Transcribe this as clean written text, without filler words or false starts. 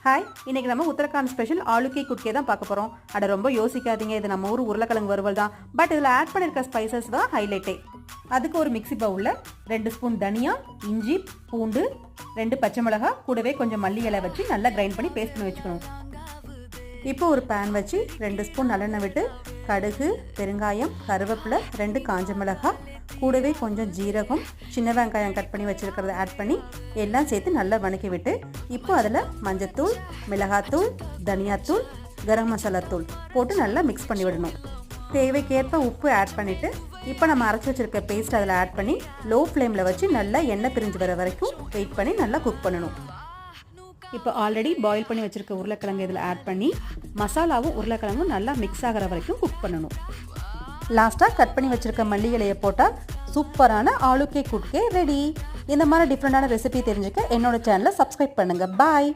Hi, இன்றைக்கி நம்ம Uttarakhand special aloo K குட்கே தான் பார்க்க போகிறோம். அட ரொம்ப யோசிக்காதீங்க, இது நம்ம ஊர் உருளைக்கிழங்கு வறுவல் தான். பட் இதில் ஆட் பண்ணியிருக்க ஸ்பைசஸ் தான் ஹைலைட்டே. அதுக்கு ஒரு மிக்ஸி பவுலில் 2 ஸ்பூன் தனியா, இஞ்சி, பூண்டு, 2 பச்சை மிளகாய், கூடவே கொஞ்சம் மல்லி இலை வச்சு நல்லா கிரைண்ட் பண்ணி பேஸ்ட் பண்ணி வச்சுக்கணும். இப்போ ஒரு பேன் வச்சு 2 ஸ்பூன் நல்லெண்ணெய் விட்டு கடுகு, பெருங்காயம், கருவேப்பிலை, 2 காஞ்ச மிளகாய், கூடவே கொஞ்சம் ஜீரகம், சின்ன வெங்காயம் கட் பண்ணி வச்சுருக்கிறத ஆட் பண்ணி எல்லாம் சேர்த்து நல்லா வணக்கி விட்டு இப்போ அதில் மஞ்சத்தூள், மிளகாத்தூள், தனியாத்தூள், கரம் மசாலா தூள் போட்டு நல்லா மிக்ஸ் பண்ணி விடணும். தேவைக்கேற்ப உப்பு ஆட் பண்ணிவிட்டு இப்போ நம்ம அரைச்சி வச்சுருக்க பேஸ்ட் அதில் ஆட் பண்ணி லோ ஃப்ளேமில் வச்சு நல்லா எண்ணெய் பிரிஞ்சு வர வரைக்கும் வெயிட் பண்ணி நல்லா குக் பண்ணணும். இப்போ ஆல்ரெடி பாயில் பண்ணி வச்சுருக்க உருளைக்கிழங்கு இதில் ஆட் பண்ணி மசாலாவும் உருளைக்கிழங்கும் நல்லா மிக்ஸ் ஆகிற வரைக்கும் குக் பண்ணணும். லாஸ்ட்டாக கட் பண்ணி வச்சுருக்க மல்லி இலையை போட்டால் சூப்பரான ஆலு கே குட்கே ரெடி. இந்த மாதிரி டிஃப்ரெண்டான ரெசிபி தெரிஞ்சுக்க என்னோட சேனலை சப்ஸ்கிரைப் பண்ணுங்கள். பாய்.